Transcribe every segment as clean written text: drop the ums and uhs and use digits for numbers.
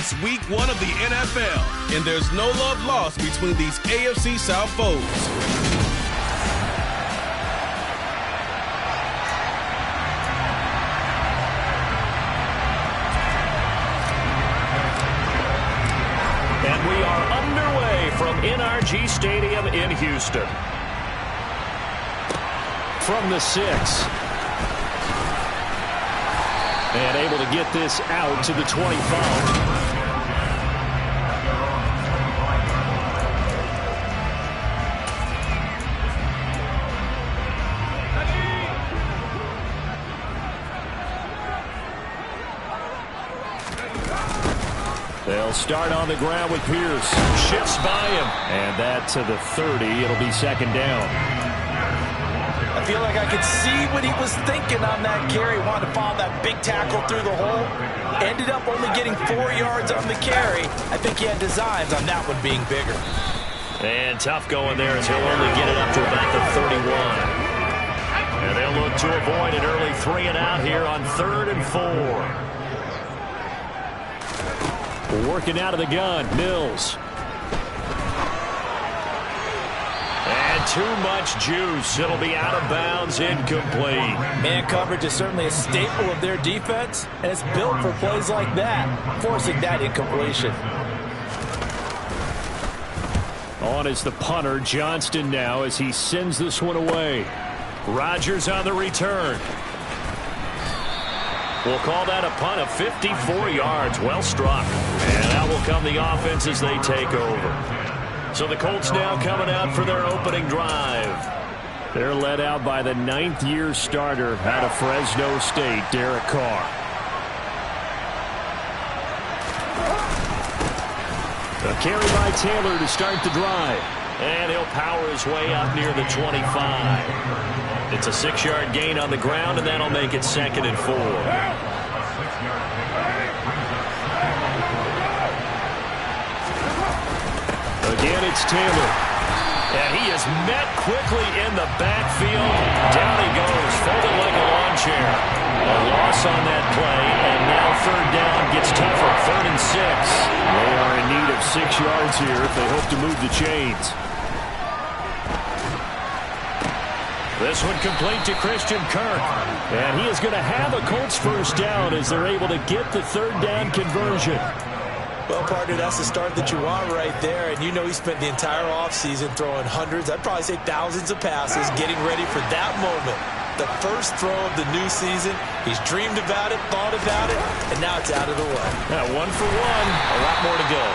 It's week 1 of the NFL, and there's no love lost between these AFC South foes. And we are underway from NRG Stadium in Houston. From the 6. And able to get this out to the 25. They'll start on the ground with Pierce. Shifts by him. And that to the 30. It'll be second down. I feel like I could see what he was thinking on that carry. Wanted to follow that big tackle through the hole. Ended up only getting 4 yards on the carry. I think he had designs on that one being bigger. And tough going there as he'll only get it up to about the 31. And they'll look to avoid an early 3 and out here on 3rd and 4. Working out of the gun, Mills. And too much juice. It'll be out of bounds, incomplete. Man coverage is certainly a staple of their defense, and it's built for plays like that, forcing that incompletion. On is the punter, Johnston now, as he sends this one away. Rodgers on the return. We'll call that a punt of 54 yards. Well struck. And out will come the offense as they take over. So the Colts now coming out for their opening drive. They're led out by the 9th-year starter out of Fresno State, Derek Carr. A carry by Taylor to start the drive. And he'll power his way up near the 25. It's a 6-yard gain on the ground, and that'll make it 2nd and 4. Again, it's Taylor. And he is met quickly in the backfield. Down he goes, folded like a lawn chair. A loss on that play, and now 3rd down gets tougher. 3rd and 6. They are in need of 6 yards here if they hope to move the chains. This one complete to Christian Kirk. And he is going to have a Colts first down as they're able to get the 3rd down conversion. Well, partner, that's the start that you want right there. And you know he spent the entire offseason throwing hundreds, I'd probably say thousands of passes, getting ready for that moment. The first throw of the new season. He's dreamed about it, thought about it, and now it's out of the way. 1 for 1. A lot more to go.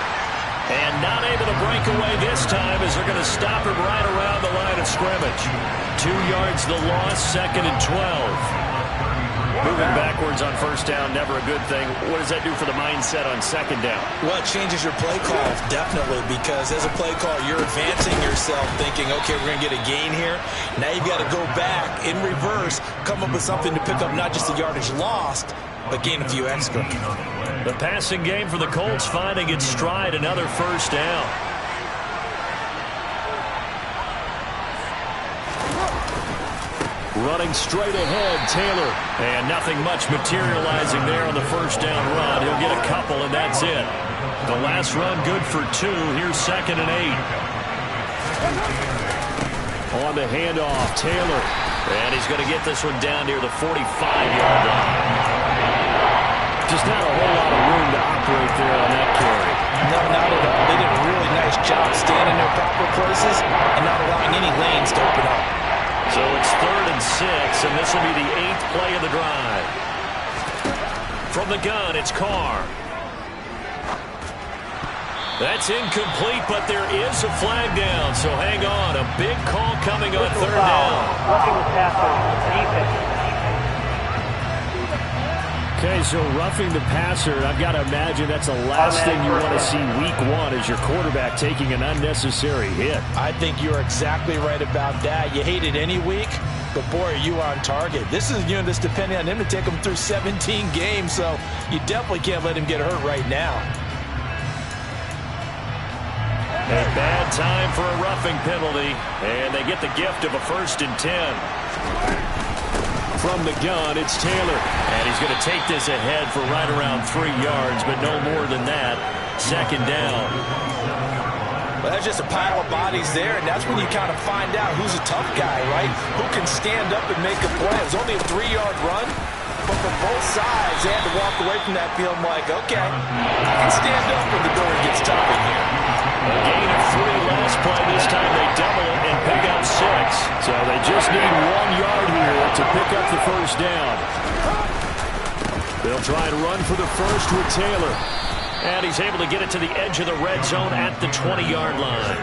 And not able to break away this time as they're going to stop him right around the line of scrimmage. 2 yards the loss, 2nd and 12. Moving backwards on 1st down, never a good thing. What does that do for the mindset on 2nd down? Well, it changes your play call, definitely, because as a play call, you're advancing yourself thinking, okay, we're going to get a gain here. Now you've got to go back in reverse, come up with something to pick up not just the yardage lost, but gain a few extra. The passing game for the Colts finding its stride, another 1st down. Running straight ahead, Taylor. And nothing much materializing there on the 1st down run. He'll get a couple, and that's it. The last run good for 2. Here's 2nd and 8. On the handoff, Taylor. And he's going to get this one down near the 45-yard line. Just not a whole lot of room to operate there on that carry. No, not at all. They did a really nice job staying in their proper places and not allowing any lanes to open up. So it's 3rd and 6, and this will be the 8th play of the drive. From the gun, it's Carr. That's incomplete, but there is a flag down, so hang on. A big call coming on 3rd down. Roughing the passer, defense. Okay, so roughing the passer, I've got to imagine that's the last thing you want to see week 1 is your quarterback taking an unnecessary hit. I think you're exactly right about that. You hate it any week, but boy, are you on target. This is a unit that's depending on him to take him through 17 games, so you definitely can't let him get hurt right now. A bad time for a roughing penalty, and they get the gift of a 1st and 10. From the gun, it's Taylor. And he's going to take this ahead for right around 3 yards, but no more than that. Second down. Well, that's just a pile of bodies there, and that's when you kind of find out who's a tough guy, right? Who can stand up and make a play. It was only a 3-yard run, but for both sides, they had to walk away from that feeling like, okay, I can stand up when the going gets tough in here. A gain of 3 last play. This time they double it and pick up 6. So they just need 1 yard here to pick up the first down. They'll try and run for the first with Taylor. And he's able to get it to the edge of the red zone at the 20-yard line.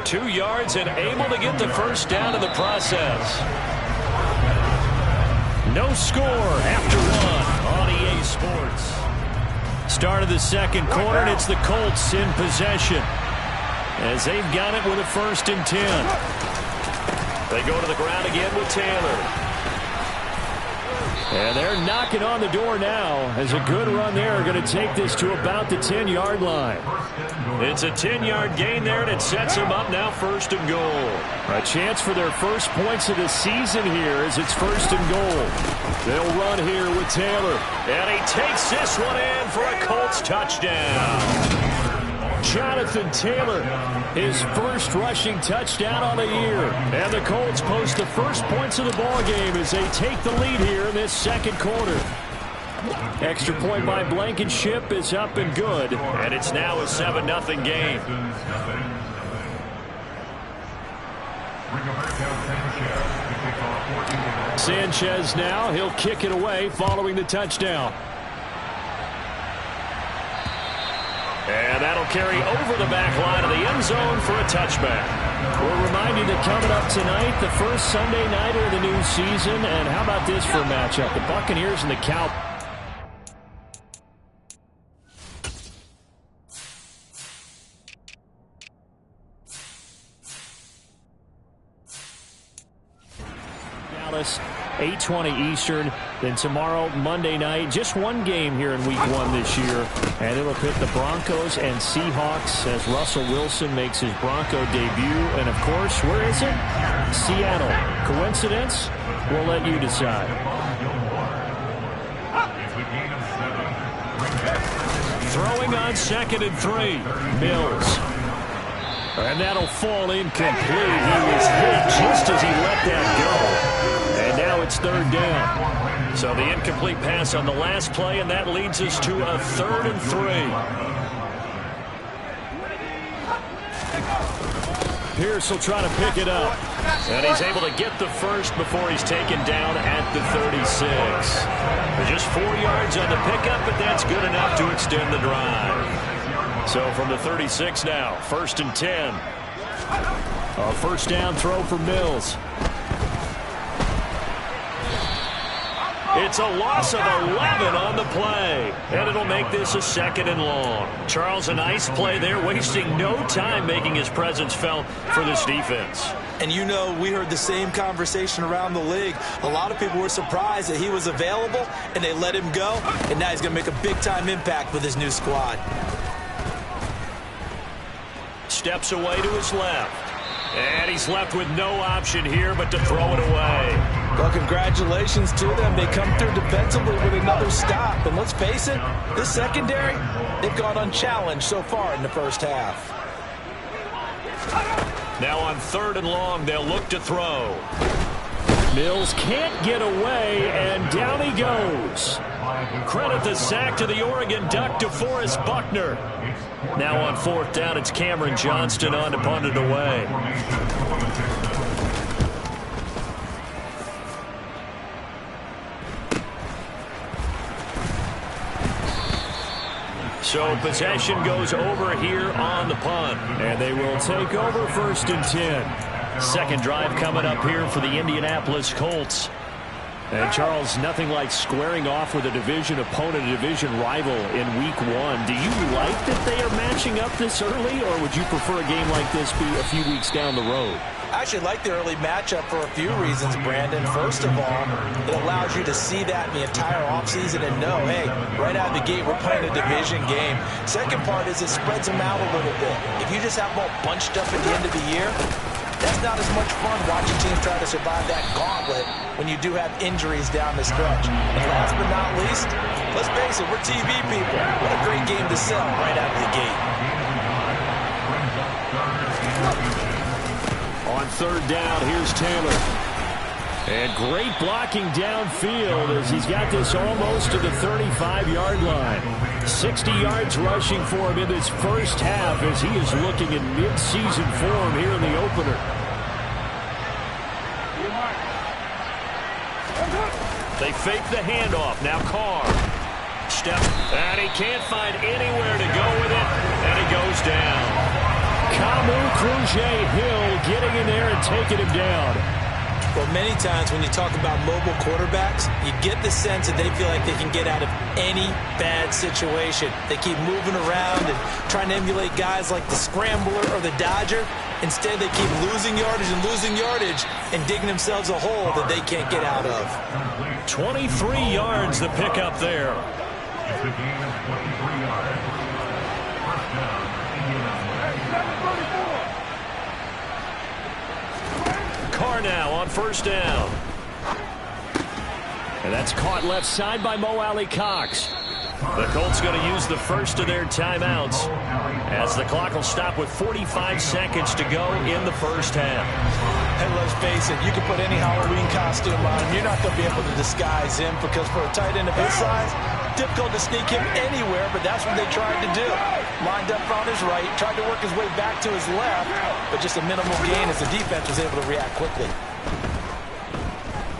2 yards and able to get the first down in the process. No score after 1 on EA Sports. Start of the second quarter, and it's the Colts in possession as they've got it with a 1st and 10. They go to the ground again with Taylor. And they're knocking on the door now as a good run there going to take this to about the 10-yard line. It's a 10-yard gain there, and it sets them up now 1st and goal. A chance for their first points of the season here as it's 1st and goal. They'll run here with Taylor. And he takes this one in for a Colts touchdown. Jonathan Taylor, his first rushing touchdown on the year. And the Colts post the first points of the ball game as they take the lead here in this second quarter. Extra point by Blankenship is up and good. And it's now a 7-0 game. Sanchez now, he'll kick it away following the touchdown. And that'll carry over the back line of the end zone for a touchback. We'll remind you that coming up tonight, the first Sunday nighter of the new season. And how about this for a matchup? The Buccaneers and the Cowboys. Dallas, 8:20 Eastern. Then tomorrow, Monday night, just one game here in Week 1 this year. And it'll pit the Broncos and Seahawks as Russell Wilson makes his Bronco debut. And, of course, where is it? Seattle. Coincidence? We'll let you decide. Throwing on 2nd and 3. Mills. And that'll fall incomplete. He was hit just as he let that go. And now it's 3rd down. So the incomplete pass on the last play, and that leads us to a 3rd and 3. Pierce will try to pick it up. And he's able to get the first before he's taken down at the 36. Just 4 yards on the pickup, but that's good enough to extend the drive. So from the 36 now, 1st and 10. A first down throw for Mills. It's a loss of 11 on the play. And it'll make this a 2nd and long. Charles, a nice play there, wasting no time making his presence felt for this defense. And you know, we heard the same conversation around the league. A lot of people were surprised that he was available, and they let him go. And now he's going to make a big-time impact with his new squad. Steps away to his left. And he's left with no option here but to throw it away. Well, congratulations to them. They come through defensively with another stop. And let's face it, this secondary, they've gone unchallenged so far in the first half. Now on 3rd and long, they'll look to throw. Mills can't get away, and down he goes. Credit the sack to the Oregon Duck, DeForest Buckner. Now on 4th down, it's Cameron Johnston on to punt it away. So possession goes over here on the punt. And they will take over 1st and 10. Second drive coming up here for the Indianapolis Colts. And, Charles, nothing like squaring off with a division opponent, a division rival in Week 1. Do you like that they are matching up this early, or would you prefer a game like this be a few weeks down the road? I actually like the early matchup for a few reasons, Brandon. First of all, it allows you to see that in the entire offseason and know, hey, right out of the gate, we're playing a division game. Second part is it spreads them out a little bit. If you just have them all bunched up at the end of the year, That's not as much fun watching teams try to survive that gauntlet when you do have injuries down the stretch. And last but not least, let's face it, we're TV people. What a great game to sell right out of the gate. On third down, here's Taylor. And great blocking downfield as he's got this almost to the 35-yard line. 60 yards rushing for him in this first half as he is looking in mid-season form here in the opener. They fake the handoff. Now Carr. Step. And he can't find anywhere to go with it. And he goes down. Kamu Grugier-Hill getting in there and taking him down. Well, many times when you talk about mobile quarterbacks, you get the sense that they feel like they can get out of any bad situation. They keep moving around and trying to emulate guys like the Scrambler or the Dodger. Instead, they keep losing yardage and digging themselves a hole that they can't get out of. 23 yards the pickup there. Carr now on first down. And that's caught left side by Mo Alley-Cox. The Colts going to use the first of their timeouts as the clock will stop with 45 seconds to go in the first half. And let's face it, you can put any Halloween costume on him. You're not going to be able to disguise him because for a tight end of his size, difficult to sneak him anywhere, but that's what they tried to do. Lined up on his right, tried to work his way back to his left, but just a minimal gain as the defense was able to react quickly.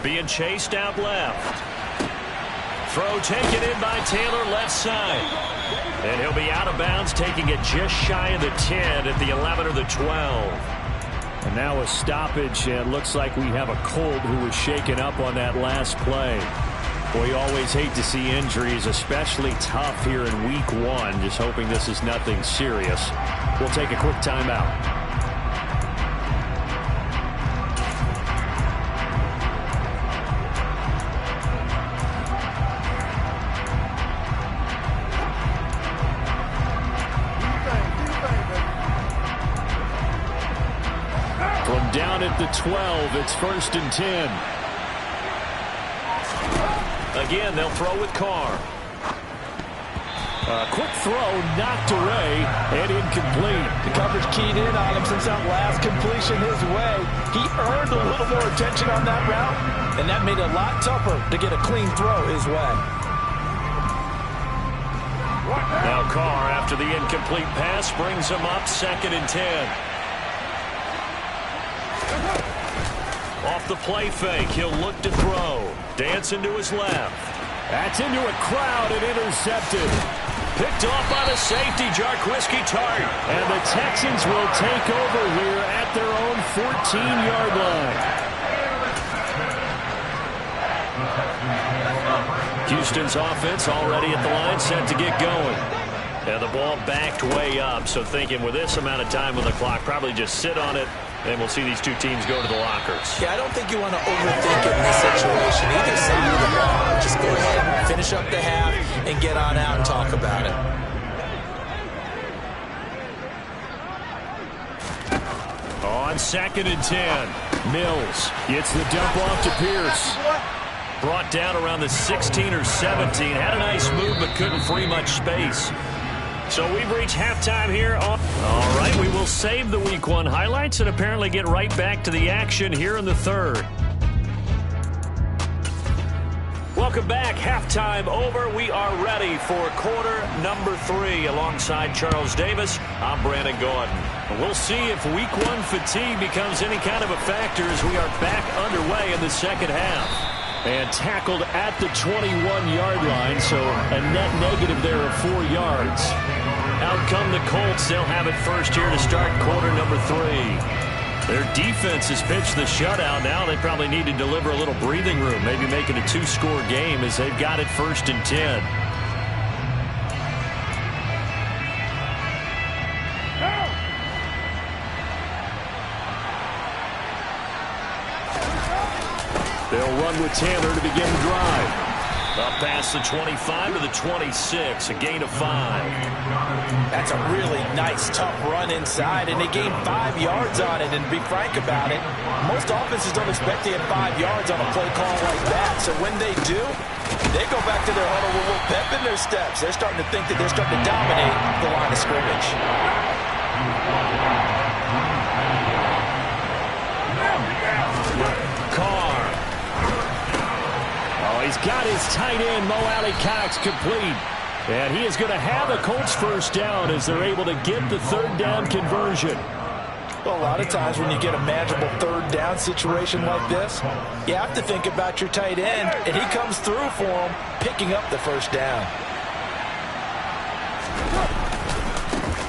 Being chased out left. Throw taken in by Taylor left side. And he'll be out of bounds, taking it just shy of the 10 at the 11 or the 12. And now a stoppage, and looks like we have a Colt who was shaken up on that last play. Boy, you always hate to see injuries, especially tough here in week one. Just hoping this is nothing serious. We'll take a quick timeout. From down at the 12, it's 1st and 10. Again, they'll throw with Carr. Quick throw, knocked away, and incomplete. The coverage keyed in on him since that last completion his way. He earned a little more attention on that route, and that made it a lot tougher to get a clean throw his way. Now Carr, after the incomplete pass, brings him up 2nd and 10. Off the play fake, he'll look to throw. Dancing to his left. That's into a crowd and intercepted. Picked off by the safety, Jarquiski Tartt. And the Texans will take over here at their own 14-yard line. Houston's offense already at the line, set to get going. And the ball backed way up, so thinking with this amount of time on the clock, probably just sit on it, and we'll see these two teams go to the lockers. Yeah, I don't think you want to overthink it in this situation. Either side of the ball, just go ahead and finish up the half and get on out and talk about it. On 2nd and 10, Mills gets the dump off to Pierce. Brought down around the 16 or 17. Had a nice move, but couldn't free much space. So we've reached halftime here. All right, we will save the Week 1 highlights and apparently get right back to the action here in the third. Welcome back. Halftime over. We are ready for quarter number 3 alongside Charles Davis. I'm Brandon Gordon. We'll see if Week 1 fatigue becomes any kind of a factor as we are back underway in the second half. And tackled at the 21-yard line, so a net negative there of 4 yards. Out come the Colts. They'll have it first here to start quarter number 3. Their defense has pitched the shutout. Now they probably need to deliver a little breathing room, maybe make it a 2-score game as they've got it 1st and 10. They'll run with Taylor to begin the drive. Up past the 25 to the 26, a gain of 5. That's a really nice, tough run inside, and they gained 5 yards on it. And to be frank about it, most offenses don't expect to get 5 yards on a play call like that. So when they do, they go back to their huddle with a little pep in their steps. They're starting to think that they're starting to dominate the line of scrimmage. Carr. Oh, he's got his tight end, Mo Alley-Cox, complete. And he is going to have the Colts first down as they're able to get the third down conversion. Well, a lot of times when you get a manageable third down situation like this, you have to think about your tight end, and he comes through for him, picking up the first down.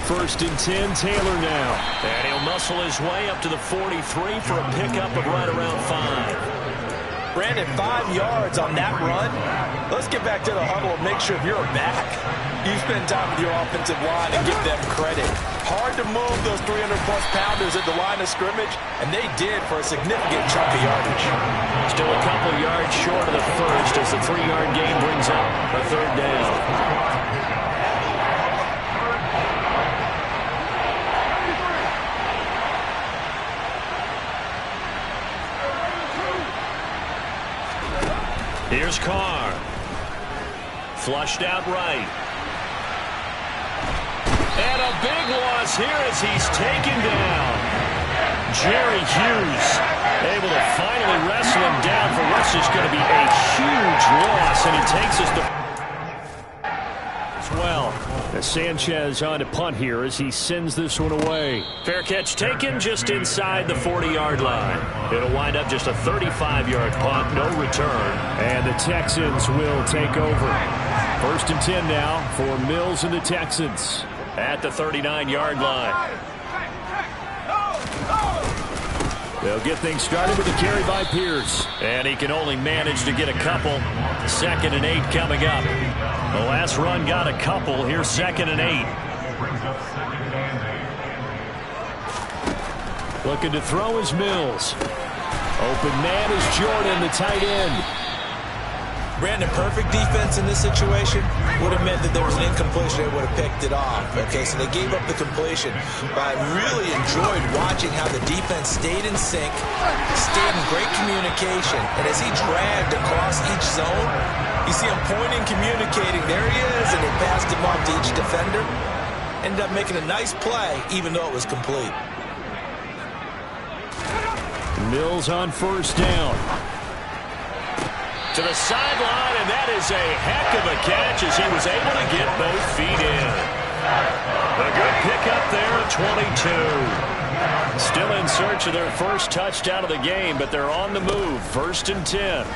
First and 10, Taylor now. And he'll muscle his way up to the 43 for a pickup of right around 5. Brandon, 5 yards on that run. Let's get back to the huddle and make sure if you're a back, you spend time with your offensive line and give them credit. Hard to move those 300-plus pounders at the line of scrimmage, and they did for a significant chunk of yardage. Still a couple yards short of the first as the 3-yard gain brings up a third down. Here's Carr. Flushed out right. And a big loss here as he's taken down. Jerry Hughes able to finally wrestle him down for what's just going to be a huge loss. And he takes us to as well. As Sanchez on to punt here as he sends this one away. Fair catch taken just inside the 40-yard line. It'll wind up just a 35-yard punt, no return. And the Texans will take over. First and 10 now for Mills and the Texans at the 39-yard line. They'll get things started with a carry by Pierce. And he can only manage to get a couple. 2nd and 8 coming up. The last run got a couple. Here's 2nd and 8. Looking to throw is Mills. Open man is Jordan, the tight end. Brandon, perfect defense in this situation would have meant that there was an incompletion. They would have picked it off. Okay, so they gave up the completion. But I really enjoyed watching how the defense stayed in sync, stayed in great communication. And as he dragged across each zone, you see him pointing, communicating. There he is, and they passed him off to each defender. Ended up making a nice play, even though it was complete. Mills on first down. To the sideline, and that is a heck of a catch as he was able to get both feet in. A good pickup there at 22. Still in search of their first touchdown of the game, but they're on the move. 1st and 10.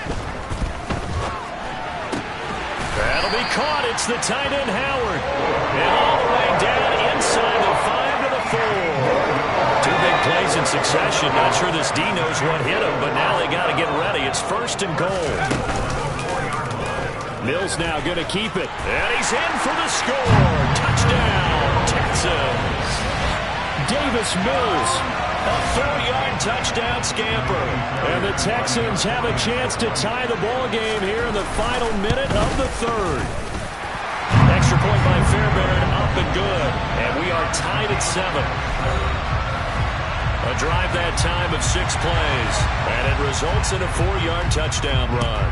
That'll be caught. It's the tight end, Howard. And all the way down inside the 5 to the 4. 2 big plays in succession. Not sure this D knows what hit him, but now they got to get ready. It's 1st and goal. Mills now going to keep it. And he's in for the score. Touchdown, Texans. Davis Mills. A 4-yard touchdown scamper. And the Texans have a chance to tie the ball game here in the final minute of the 3rd. Extra point by Fairbairn, up and good. And we are tied at 7. A drive that time of 6 plays. And it results in a 4-yard touchdown run.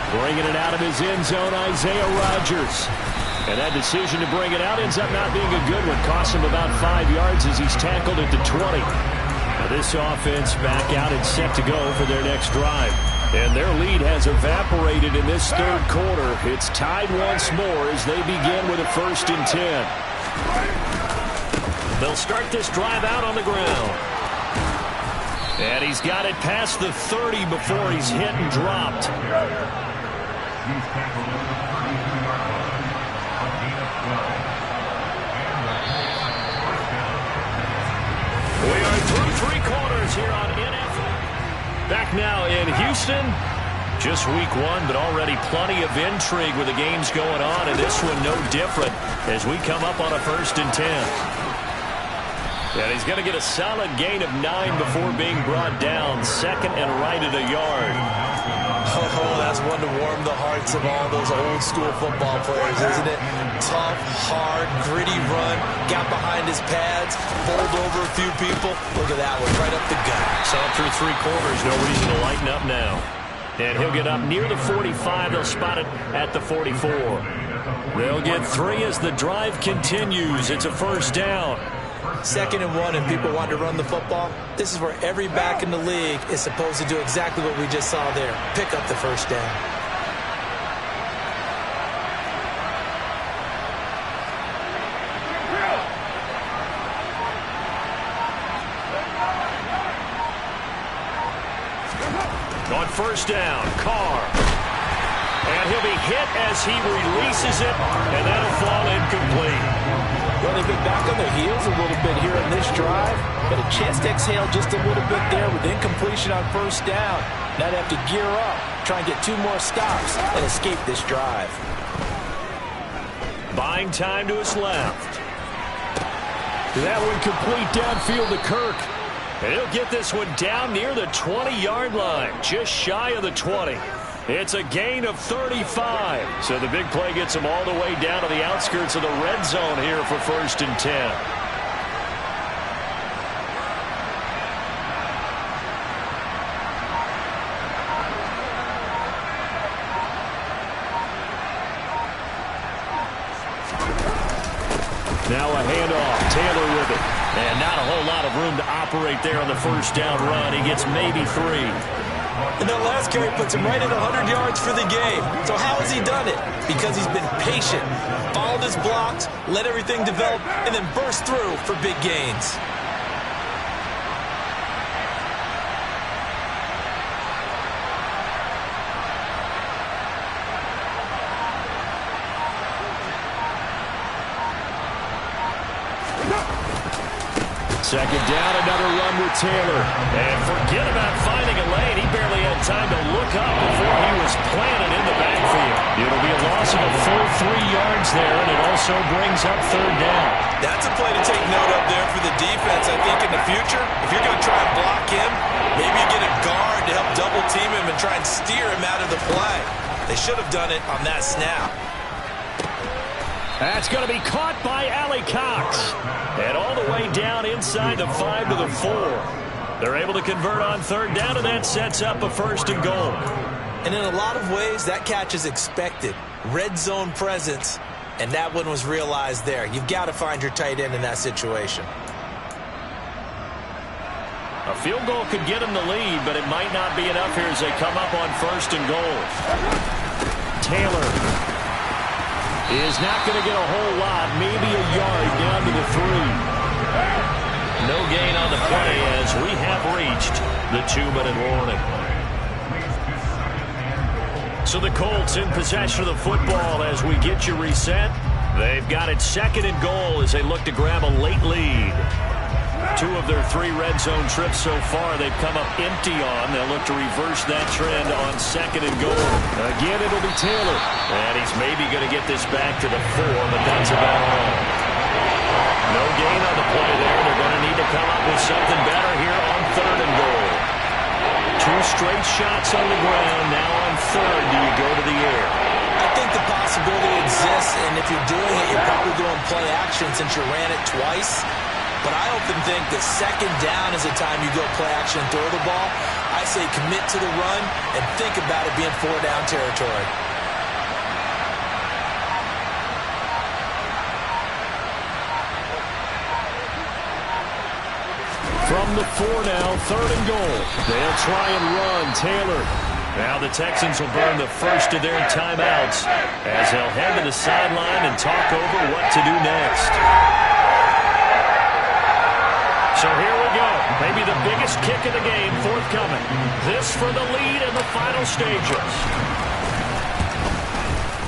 Bringing it out of his end zone, Isaiah Rodgers. And that decision to bring it out ends up not being a good one. Costs him about 5 yards as he's tackled at the 20. Now this offense back out and set to go for their next drive. And their lead has evaporated in this 3rd quarter. It's tied once more as they begin with a 1st and 10. They'll start this drive out on the ground. And he's got it past the 30 before he's hit and dropped. We are through 3 quarters here on NFL. Back now in Houston. Just week 1, but already plenty of intrigue with the games going on, and this one no different as we come up on a 1st and 10. And he's going to get a solid gain of 9 before being brought down. Second and right at a yard. Oh, that's one to warm the hearts of all those old school football players, isn't it? Tough, hard, gritty run, got behind his pads, bowled over a few people. Look at that one, right up the gut. Saw through 3 quarters, no reason to lighten up now. And he'll get up near the 45. They'll spot it at the 44. They'll get 3 as the drive continues. It's a first down. 2nd and 1, and people want to run the football. This is where every back in the league is supposed to do exactly what we just saw there. Pick up the first down. On first down, Carr. And he'll be hit as he releases it, and that'll fall incomplete. Well, they've been back on their heels a little bit here on this drive, but a chance to exhale just a little bit there with incompletion on first down. Now they have to gear up, try and get 2 more stops, and escape this drive. Buying time to his left. That one complete downfield to Kirk. And he'll get this one down near the 20-yard line, just shy of the 20. It's a gain of 35. So the big play gets him all the way down to the outskirts of the red zone here for 1st and 10. Now a handoff. Taylor with it. And not a whole lot of room to operate there on the first down run. He gets maybe 3. And that last carry puts him right at 100 yards for the game. So how has he done it? Because he's been patient, followed his blocks, let everything develop, and then burst through for big gains. Second down, another run with Taylor. And forget about finding a lane. He barely had time to look up before he was planted in the backfield. It'll be a loss of a full 3 yards there, and it also brings up 3rd down. That's a play to take note of there for the defense, I think, in the future. If you're going to try and block him, maybe you get a guard to help double team him and try and steer him out of the play. They should have done it on that snap. That's going to be caught by Allie Cox. And all the way down inside the 5 to the 4. They're able to convert on 3rd down, and that sets up a 1st and goal. And in a lot of ways, that catch is expected. Red zone presence, and that one was realized there. You've got to find your tight end in that situation. A field goal could get them the lead, but it might not be enough here as they come up on 1st and goal. Taylor is not going to get a whole lot, maybe a yard down to the 3. No gain on the play as we have reached the 2-minute warning. So the Colts in possession of the football as we get you reset. They've got it 2nd and goal as they look to grab a late lead. 2 of their 3 red zone trips so far they've come up empty on. They'll look to reverse that trend on 2nd and goal. Again, it'll be Taylor. And he's maybe going to get this back to the 4, but that's about all. No gain on the play there. They're going to need to come up with something better here on 3rd and goal. 2 straight shots on the ground. Now on 3rd, do you go to the air? I think the possibility exists, and if you're doing it, you're probably doing play action since you ran it twice. But I often think that 2nd down is the time you go play action and throw the ball. I say commit to the run and think about it being 4-down territory. From the 4 now, 3rd and goal. They'll try and run. Taylor. Now the Texans will burn the first of their timeouts as they'll head to the sideline and talk over what to do next. So here we go. Maybe the biggest kick of the game forthcoming. This for the lead in the final stages.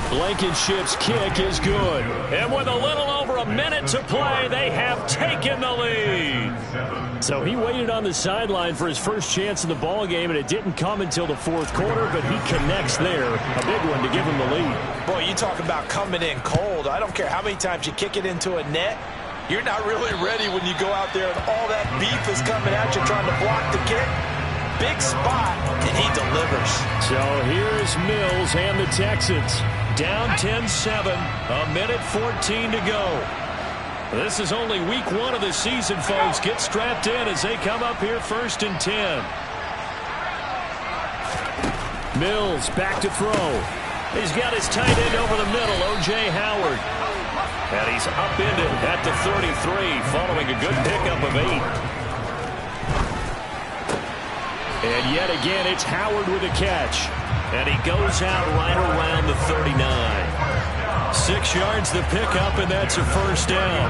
Blankenship's kick is good. And with a little over a minute to play, they have taken the lead. So he waited on the sideline for his first chance in the ball game, and it didn't come until the 4th quarter, but he connects there. A big one to give him the lead. Boy, you talk about coming in cold. I don't care how many times you kick it into a net. You're not really ready when you go out there and all that beef is coming at you trying to block the kick. Big spot, and he delivers. So here's Mills and the Texans. Down 10-7, a minute 14 to go. This is only week 1 of the season, folks. Get strapped in as they come up here 1st and 10. Mills back to throw. He's got his tight end over the middle, O.J. Howard. And he's upended at the 33 following a good pickup of 8. And yet again, it's Howard with a catch. And he goes out right around the 39. 6 yards the pickup, and that's a first down.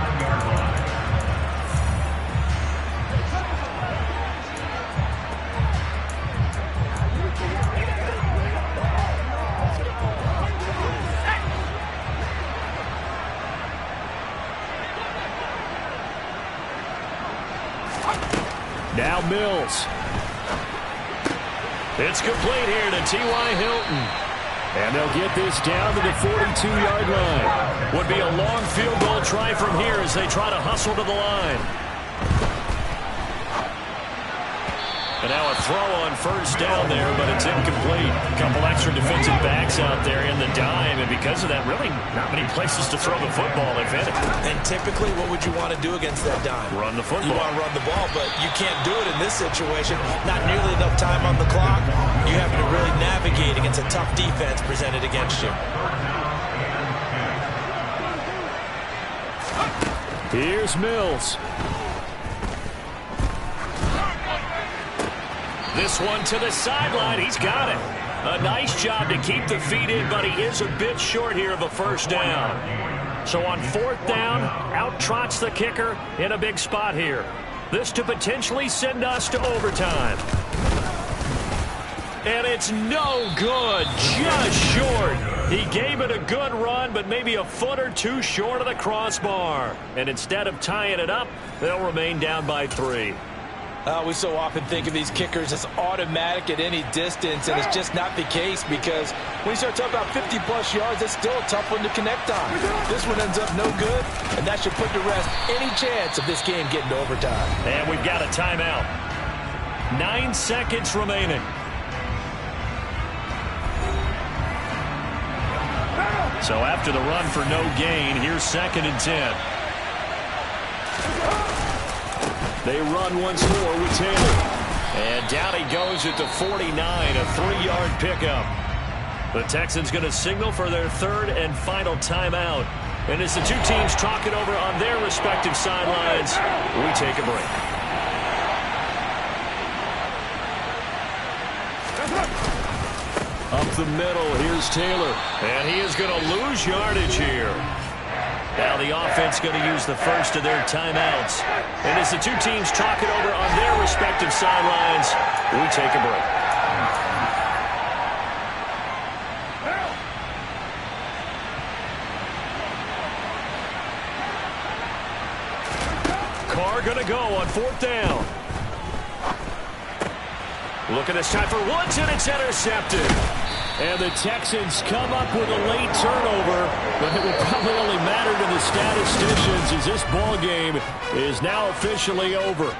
Now Mills. It's complete here to T.Y. Hilton. And they'll get this down to the 42-yard line. Would be a long field goal try from here as they try to hustle to the line. And now a throw on first down there, but it's incomplete. A couple extra defensive backs out there in the dime, and because of that, really not many places to throw the football, if any. And typically, what would you want to do against that dime? Run the football. You want to run the ball, but you can't do it in this situation. Not nearly enough time on the clock. You have to really navigate against a tough defense presented against you. Here's Mills. This one to the sideline. He's got it. A nice job to keep the feet in, but he is a bit short here of a first down. So on 4th down, out trots the kicker in a big spot here. This to potentially send us to overtime. And it's no good. Just short. He gave it a good run, but maybe a foot or two short of the crossbar. And instead of tying it up, they'll remain down by 3. We so often think of these kickers as automatic at any distance, and it's just not the case because when you start talking about 50-plus yards, it's still a tough one to connect on. This one ends up no good, and that should put to rest any chance of this game getting to overtime. And we've got a timeout. 9 seconds remaining. So after the run for no gain, here's 2nd and 10. They run once more with Taylor. And down he goes at the 49, a 3-yard pickup. The Texans going to signal for their 3rd and final timeout. And as the two teams talk it over on their respective sidelines, we take a break. Up the middle, here's Taylor. And he is going to lose yardage here. Now the offense going to use the first of their timeouts. And as the two teams talk it over on their respective sidelines, we take a break. Carr going to go on 4th down. Looking this time for Woods, and it's intercepted. And the Texans come up with a late turnover, but it will probably only matter to the statisticians as this ball game is now officially over.